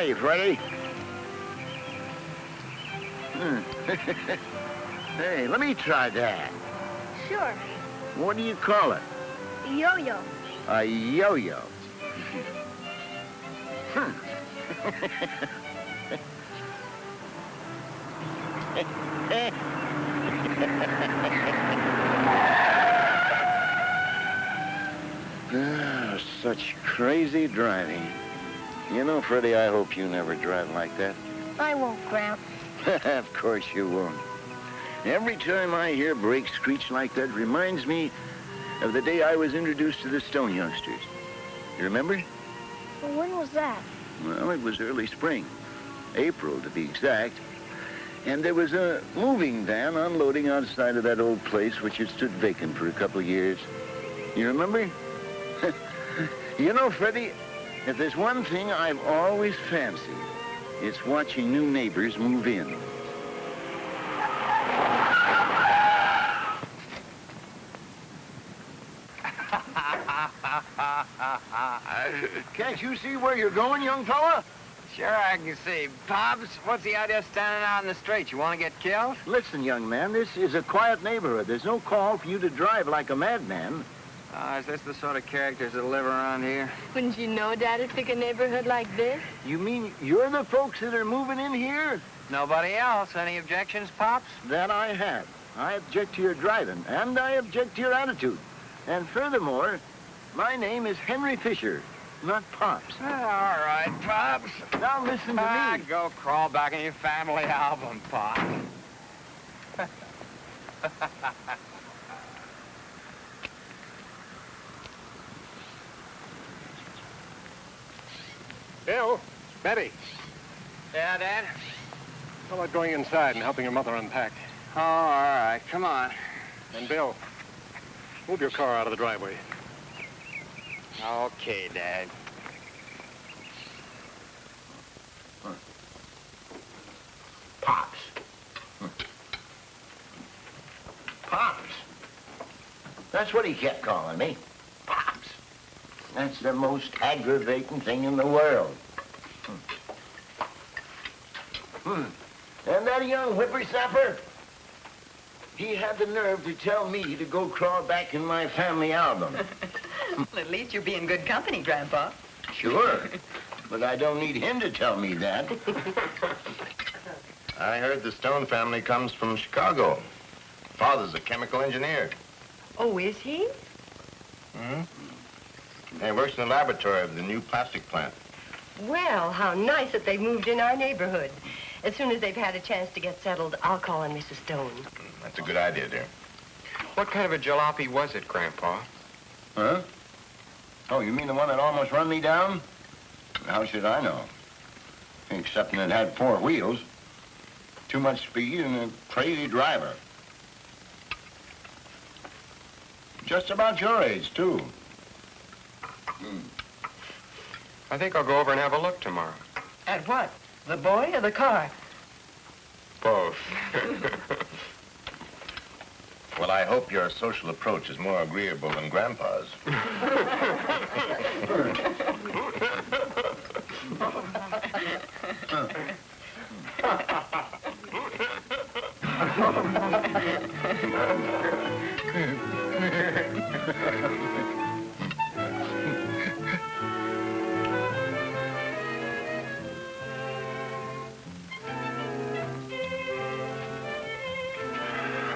Hey, Freddie. Hey, let me try that. Sure. What do you call it? Yo-yo. A yo-yo. Such crazy driving. You know, Freddie, I hope you never drive like that. I won't, Gramp. Of course you won't. Every time I hear brakes screech like that, reminds me of the day I was introduced to the Stone youngsters. You remember? Well, when was that? Well, it was early spring. April, to be exact. And there was a moving van unloading outside of that old place which had stood vacant for a couple of years. You remember? You know, Freddie, if there's one thing I've always fancied, it's watching new neighbors move in. Can't you see where you're going, young fella? Sure, I can see. Pops, what's the idea of standing out in the street? You want to get killed? Listen, young man, this is a quiet neighborhood. There's no call for you to drive like a madman. Is this the sort of characters that live around here? Wouldn't you know Dad'd pick a neighborhood like this? You mean you're the folks that are moving in here? Nobody else. Any objections, Pops? That I have. I object to your driving, and I object to your attitude. And furthermore, my name is Henry Fisher, not Pops. All right, Pops. Now listen to me. Go crawl back in your family album, Pops. Bill, Betty. Yeah, Dad? How about going inside and helping your mother unpack? Oh, all right. Come on. And Bill, move your car out of the driveway. Okay, Dad. Pops. Pops. That's what he kept calling me. Pops. That's the most aggravating thing in the world. And that young whippersnapper, he had the nerve to tell me to go crawl back in my family album. Well, at least you're being good company, Grandpa. Sure, but I don't need him to tell me that. I heard the Stone family comes from Chicago. Father's a chemical engineer. Oh, is he? Mm-hmm. He works in the laboratory of the new plastic plant. Well, how nice that they moved in our neighborhood. As soon as they've had a chance to get settled, I'll call on Mrs. Stone. That's a good idea, dear. What kind of a jalopy was it, Grandpa? Huh? Oh, you mean the one that almost run me down? How should I know? Except that it had 4 wheels. Too much speed and a crazy driver. Just about your age, too. I think I'll go over and have a look tomorrow. At what? The boy or the car? Both. Well, I hope your social approach is more agreeable than Grandpa's.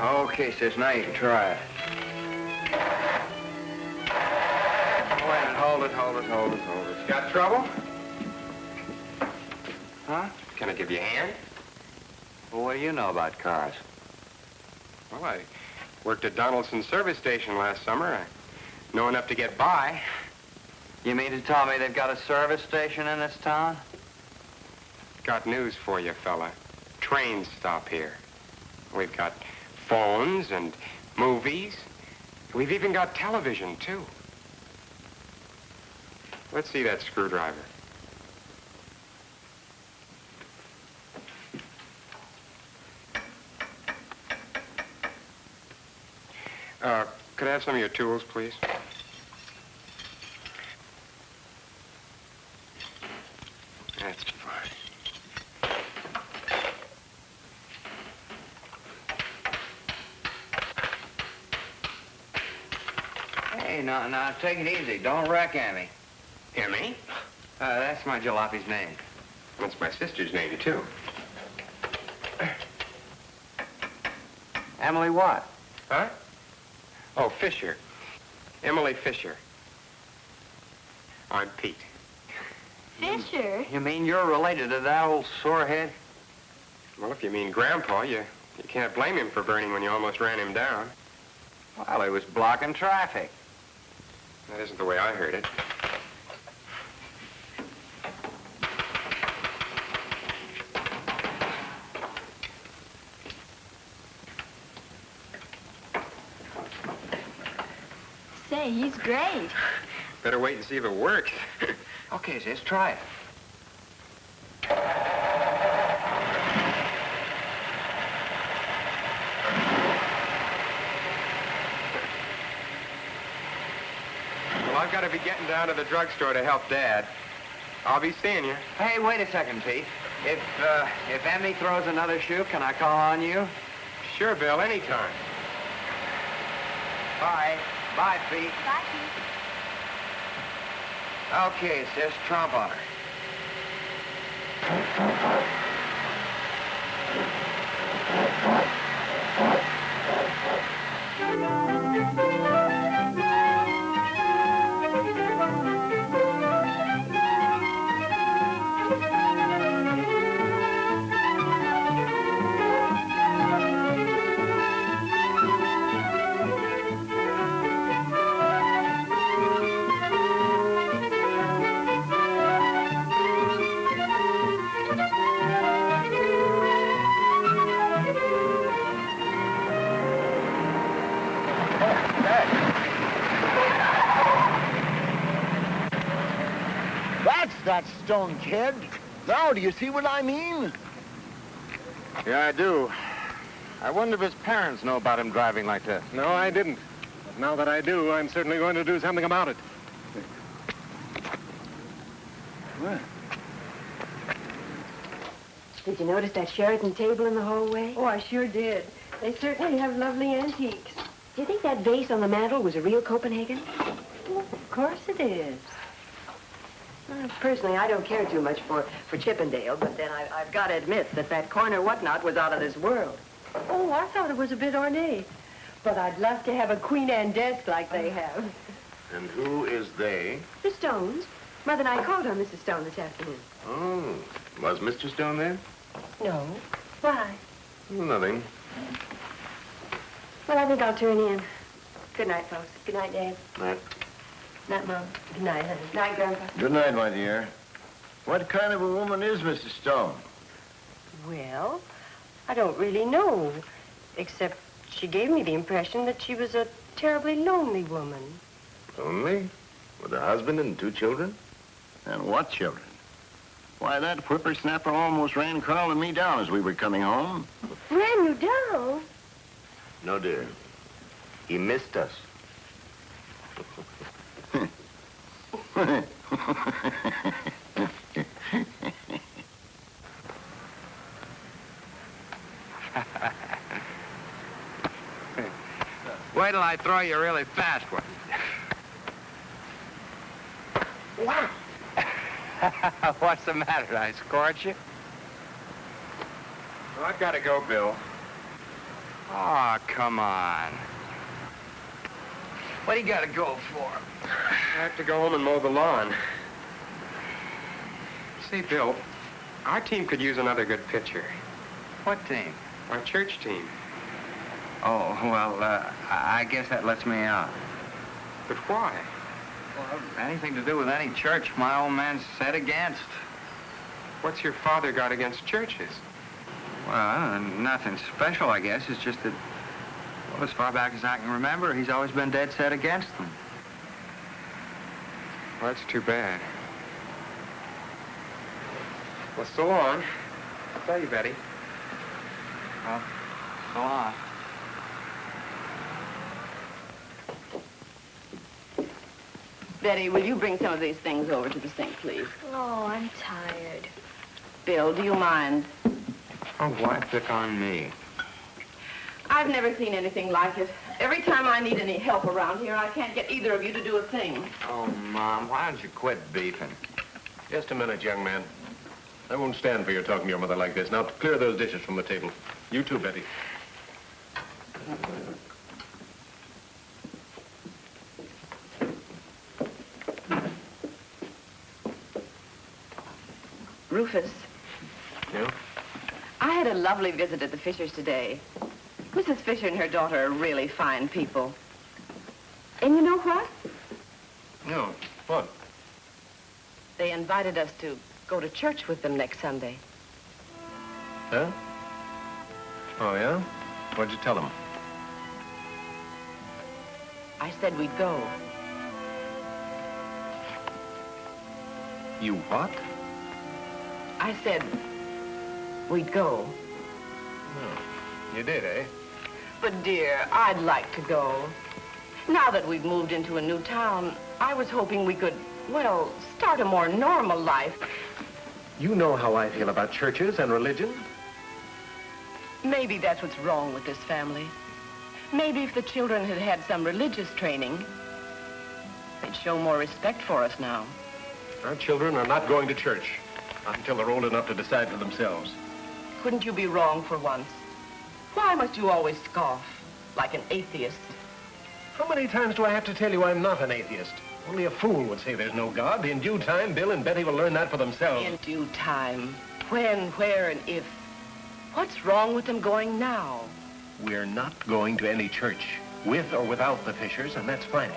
Okay, sis, now you can try it. Wait, hold it. Got trouble? Huh? Can I give you a hand? Well, what do you know about cars? Well, I worked at Donaldson's service station last summer. I know enough to get by. You mean to tell me they've got a service station in this town? Got news for you, fella. Trains stop here. We've got phones and movies. We've even got television, too. Let's see that screwdriver. Could I have some of your tools, please? That's fine. Hey, now, take it easy. Don't wreck Emmy. Emmy? That's my jalopy's name. That's my sister's name, too. Emily what? Huh? Oh, Fisher. Emily Fisher. I'm Pete. Fisher? You mean you're related to that old sorehead? Well, if you mean Grandpa, you can't blame him for burning when you almost ran him down. Well, he was blocking traffic. That isn't the way I heard it. Say, he's great. Better wait and see if it works. Okay, sis, try it. Well, I've got to be getting down to the drugstore to help Dad. I'll be seeing you. Hey, wait a second, Pete. If Emmy throws another shoe, can I call on you? Sure, Bill, anytime. Bye. Bye, Pete. Bye, Pete. Okay, sis, trump on her. That's that stone kid. Now, do you see what I mean? Yeah, I do. I wonder if his parents know about him driving like that. No, I didn't. But now that I do, I'm certainly going to do something about it. What? Did you notice that Sheraton table in the hallway? Oh, I sure did. They certainly have lovely antiques. Do you think that vase on the mantel was a real Copenhagen? Well, of course it is. Well, personally, I don't care too much for Chippendale, but then I've got to admit that corner whatnot was out of this world. Oh, I thought it was a bit ornate. But I'd love to have a Queen Anne desk like they have. And who is they? The Stones. Mother and I called on Mrs. Stone this afternoon. Oh, was Mr. Stone there? No. Why? Nothing. Well, I think I'll turn in. Good night, folks. Good night, Dad. Night. Night, Mom. Good night, honey. Night, Grandpa. Good night, my dear. What kind of a woman is Mrs. Stone? Well, I don't really know, except she gave me the impression that she was a terribly lonely woman. Lonely? With a husband and 2 children? And what children? Why, that whippersnapper almost ran Carl and me down as we were coming home. Ran you down? No, dear. He missed us. Wait till I throw you a really fast one. Wow. What's the matter? Did I scorch you? Well, I've got to go, Bill. Oh, come on. What do you got to go for? I have to go home and mow the lawn. Say, Bill, our team could use another good pitcher. What team? Our church team. Oh, well, I guess that lets me out. But why? Well, anything to do with any church my old man's set against. What's your father got against churches? Well, nothing special, I guess. It's just that, well, as far back as I can remember, he's always been dead set against them. Well, that's too bad. Well, so long. Tell you, Betty. Well, so long. Betty, will you bring some of these things over to the sink, please? Oh, I'm tired. Bill, do you mind? Oh, why pick on me? I've never seen anything like it. Every time I need any help around here, I can't get either of you to do a thing. Oh, Mom, why don't you quit beefing? Just a minute, young man. I won't stand for your talking to your mother like this. Now, clear those dishes from the table. You too, Betty. Rufus. Yeah? I had a lovely visit at the Fishers today. Mrs. Fisher and her daughter are really fine people. And you know what? No. What? They invited us to go to church with them next Sunday. Huh? Oh, yeah? What'd you tell them? I said we'd go. You what? I said we'd go. You did, eh? But, dear, I'd like to go. Now that we've moved into a new town, I was hoping we could, well, start a more normal life. You know how I feel about churches and religion. Maybe that's what's wrong with this family. Maybe if the children had had some religious training, they'd show more respect for us now. Our children are not going to church until they're old enough to decide for themselves. Couldn't you be wrong for once? Why must you always scoff, like an atheist? How many times do I have to tell you I'm not an atheist? Only a fool would say there's no God. In due time, Bill and Betty will learn that for themselves. In due time. When, where, and if. What's wrong with them going now? We're not going to any church, with or without the Fishers, and that's final.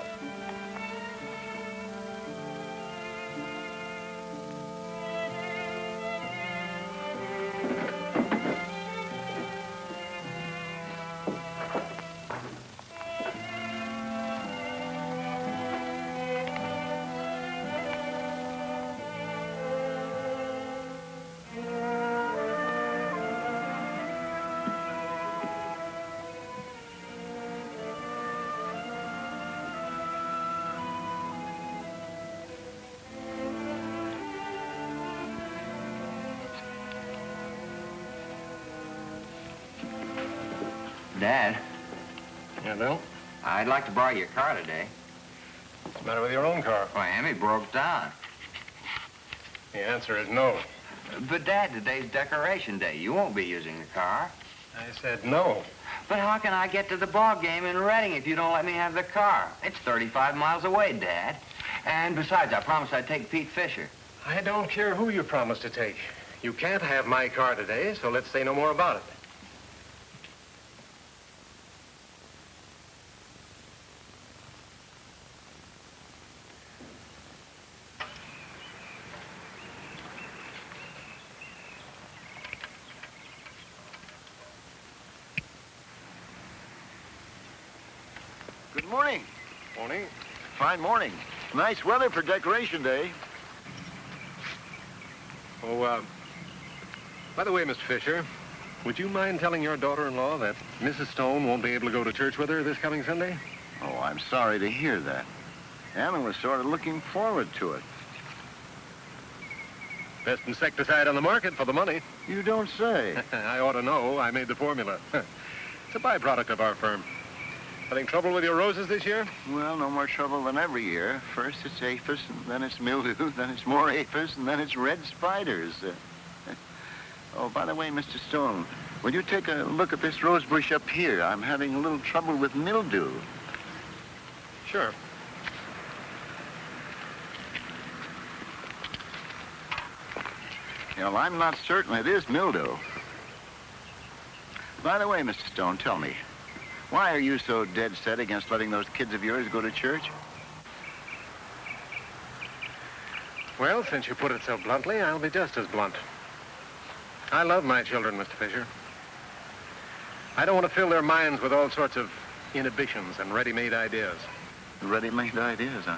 Dad, Yeah, Bill? I'd like to borrow your car today. What's the matter with your own car? Why, Emmy broke down. The answer is no. But, Dad, today's Decoration Day. You won't be using the car. I said no. But how can I get to the ball game in Reading if you don't let me have the car? It's 35 miles away, Dad. And besides, I promised I'd take Pete Fisher. I don't care who you promised to take. You can't have my car today, so let's say no more about it. Good morning. Morning. Fine morning. Nice weather for Decoration Day. Oh, by the way, Mr. Fisher, would you mind telling your daughter-in-law that Mrs. Stone won't be able to go to church with her this coming Sunday? Oh, I'm sorry to hear that. Anna was sort of looking forward to it. Best insecticide on the market for the money. You don't say. I ought to know. I made the formula. It's a byproduct of our firm. Having trouble with your roses this year? Well, no more trouble than every year. First it's aphis, and then it's mildew, then it's more aphis, and then it's red spiders. Oh, by the way, Mr. Stone, will you take a look at this rose bush up here? I'm having a little trouble with mildew. Sure. You know, I'm not certain it is mildew. By the way, Mr. Stone, tell me, why are you so dead set against letting those kids of yours go to church? Well, since you put it so bluntly, I'll be just as blunt. I love my children, Mr. Fisher. I don't want to fill their minds with all sorts of inhibitions and ready-made ideas. Ready-made ideas, huh?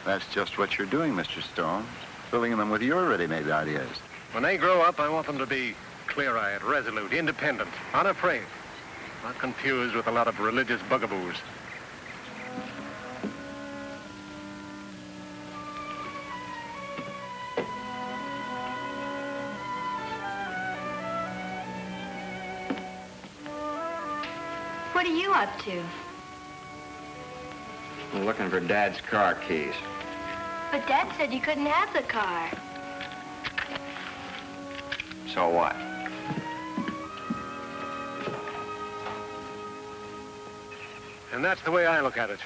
That's just what you're doing, Mr. Stone. Filling them with your ready-made ideas. When they grow up, I want them to be clear-eyed, resolute, independent, unafraid, not confused with a lot of religious bugaboos. What are you up to? I'm looking for Dad's car keys. But Dad said you couldn't have the car. So what? And that's the way I look at it.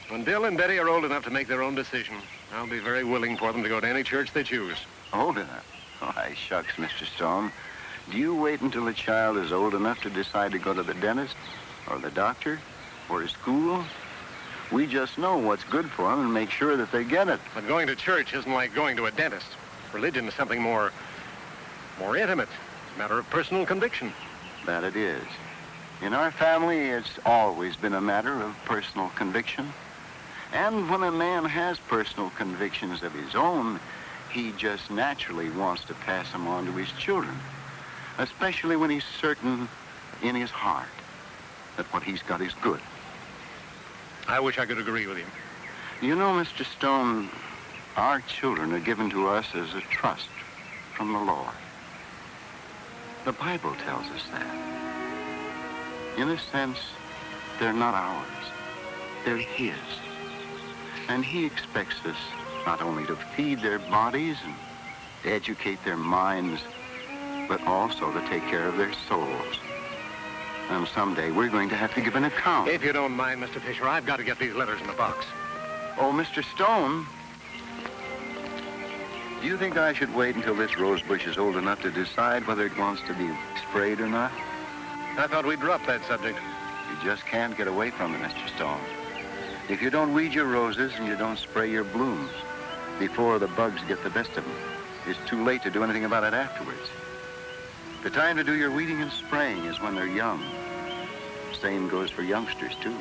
When Bill and Betty are old enough to make their own decision, I'll be very willing for them to go to any church they choose. Old enough? Why, shucks, Mr. Stone. Do you wait until a child is old enough to decide to go to the dentist, or the doctor, or to school? We just know what's good for them and make sure that they get it. But going to church isn't like going to a dentist. Religion is something more intimate. It's a matter of personal conviction. That it is. In our family, it's always been a matter of personal conviction. And when a man has personal convictions of his own, he just naturally wants to pass them on to his children, especially when he's certain in his heart that what he's got is good. I wish I could agree with you. You know, Mr. Stone, our children are given to us as a trust from the Lord. The Bible tells us that. In a sense, they're not ours. They're His. And He expects us not only to feed their bodies and to educate their minds, but also to take care of their souls. And someday we're going to have to give an account. If you don't mind, Mr. Fisher, I've got to get these letters in the box. Oh, Mr. Stone, do you think I should wait until this rose bush is old enough to decide whether it wants to be sprayed or not? I thought we'd drop that subject. You just can't get away from it, Mr. Stone. If you don't weed your roses and you don't spray your blooms before the bugs get the best of them, it's too late to do anything about it afterwards. The time to do your weeding and spraying is when they're young. Same goes for youngsters, too.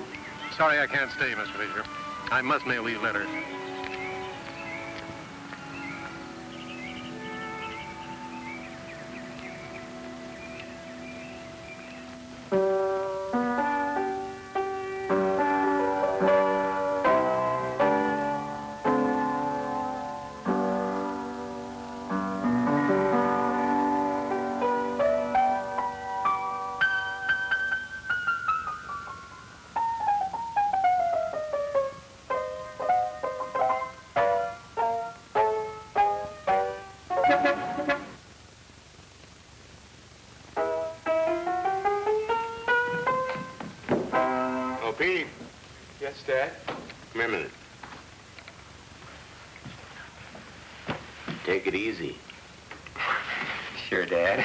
Sorry I can't stay, Mr. Fisher. I must mail these letters. Pete. Yes, Dad? Come here a minute. Take it easy. Sure, Dad.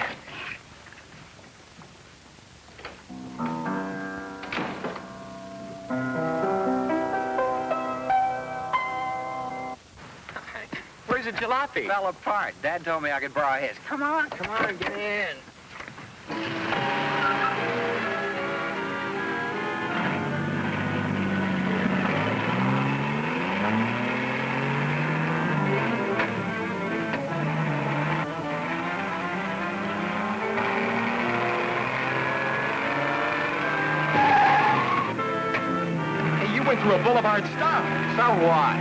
Where's the jalopy? Fell apart. Dad told me I could borrow his. Come on, get in. Through a boulevard stop. So what?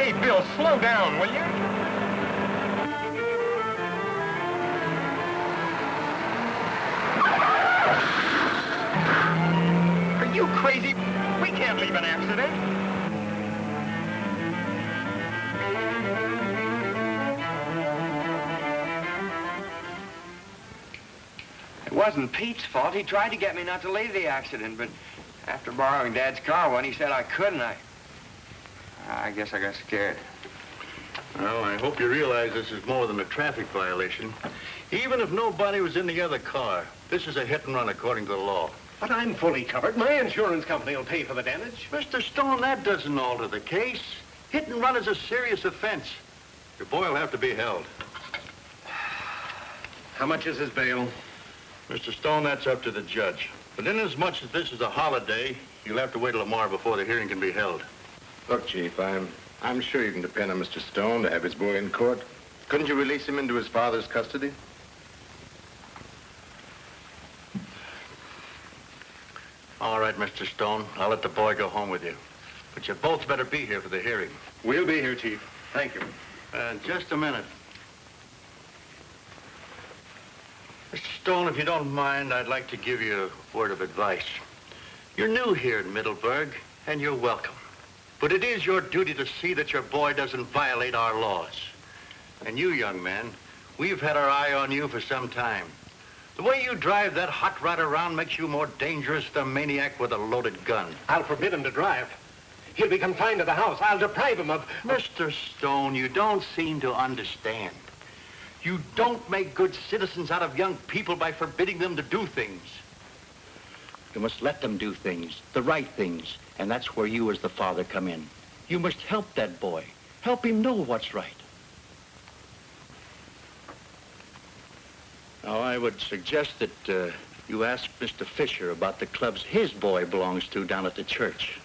Hey, Bill, slow down, will you? Are you crazy? We can't leave an accident. It wasn't Pete's fault. He tried to get me not to leave the accident, but after borrowing Dad's car when he said I couldn't, I guess I got scared. Well, I hope you realize this is more than a traffic violation. Even if nobody was in the other car, this is a hit and run according to the law. But I'm fully covered. My insurance company will pay for the damage. Mr. Stone, that doesn't alter the case. Hit and run is a serious offense. Your boy will have to be held. How much is his bail? Mr. Stone, that's up to the judge. But inasmuch as this is a holiday, you'll have to wait till tomorrow before the hearing can be held. Look, Chief, I'm sure you can depend on Mr. Stone to have his boy in court. Couldn't you release him into his father's custody? All right, Mr. Stone, I'll let the boy go home with you. But you both better be here for the hearing. We'll be here, Chief. Thank you. Just a minute. Mr. Stone, if you don't mind, I'd like to give you a word of advice. You're new here in Middleburg, and you're welcome. But it is your duty to see that your boy doesn't violate our laws. And you, young man, we've had our eye on you for some time. The way you drive that hot rod around makes you more dangerous than a maniac with a loaded gun. I'll forbid him to drive. He'll be confined to the house. I'll deprive him of... Mr. Stone, you don't seem to understand. You don't make good citizens out of young people by forbidding them to do things. You must let them do things, the right things, and that's where you as the father come in. You must help that boy. Help him know what's right. Now, I would suggest that you ask Mr. Fisher about the clubs his boy belongs to down at the church.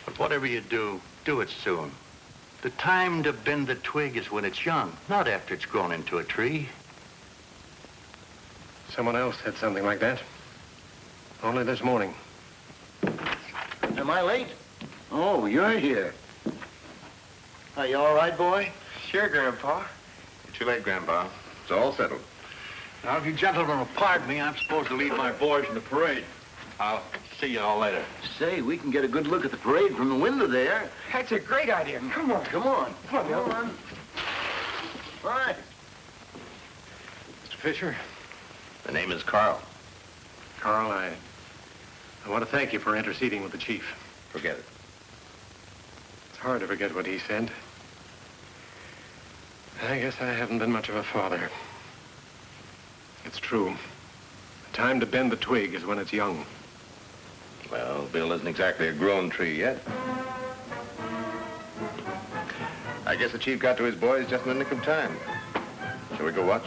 But whatever you do, do it soon. The time to bend the twig is when it's young, not after it's grown into a tree. Someone else said something like that. Only this morning. Am I late? Oh, you're here. Are you all right, boy? Sure, Grandpa. You're too late, Grandpa. It's all settled. Now, if you gentlemen will pardon me, I'm supposed to lead my boys in the parade. I'll see you all later. Say, we can get a good look at the parade from the window there. That's a great idea. Come on. Come on. Come on. All right. Mr. Fisher? The name is Carl. Carl, I want to thank you for interceding with the chief. Forget it. It's hard to forget what he said. I guess I haven't been much of a father. It's true. The time to bend the twig is when it's young. Well, Bill isn't exactly a grown tree yet. I guess the chief got to his boys just in the nick of time. Shall we go watch?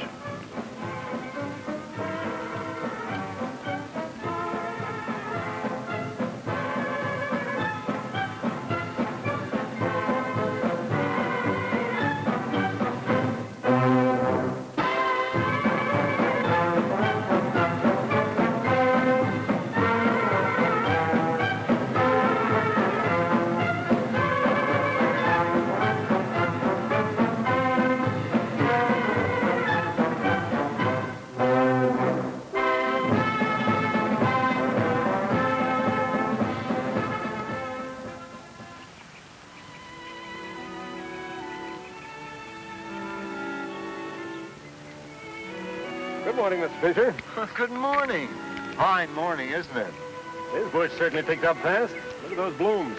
Good morning, Mr. Fisher. Good morning. Fine morning, isn't it? This bush certainly picked up fast. Look at those blooms.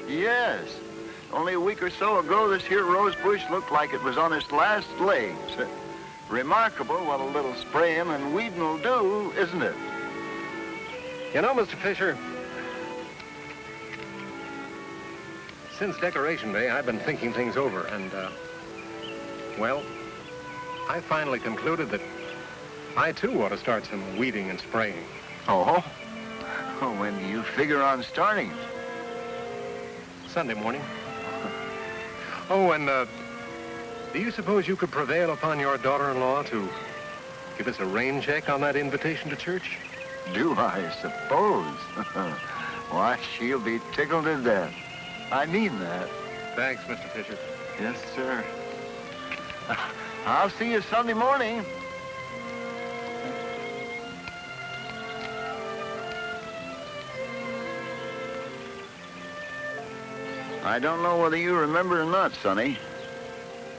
Yes. Only a week or so ago, this here rose bush looked like it was on its last legs. Remarkable what a little spraying and weeding will do, isn't it? You know, Mr. Fisher, since Decoration Day, I've been thinking things over, and, well, I finally concluded that I, too, ought to start some weeding and spraying. Oh? Oh, when do you figure on starting? Sunday morning. Oh, and, do you suppose you could prevail upon your daughter-in-law to give us a rain check on that invitation to church? Do I suppose? Why, she'll be tickled to death. I mean that. Thanks, Mr. Fisher. Yes, sir. I'll see you Sunday morning. I don't know whether you remember or not, Sonny,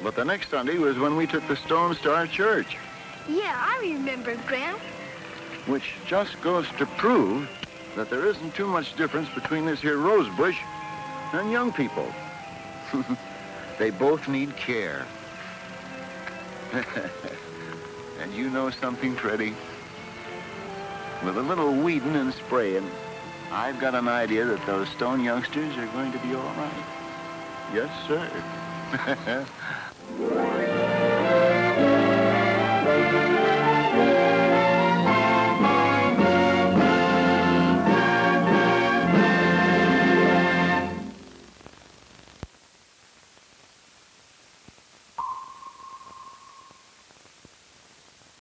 but the next Sunday was when we took the stones to our church. Yeah, I remember, Graham. Which just goes to prove that there isn't too much difference between this here rose bush and young people. They both need care. And you know something, Freddie? With a little weeding and spraying, I've got an idea that those stone youngsters are going to be all right. Yes, sir.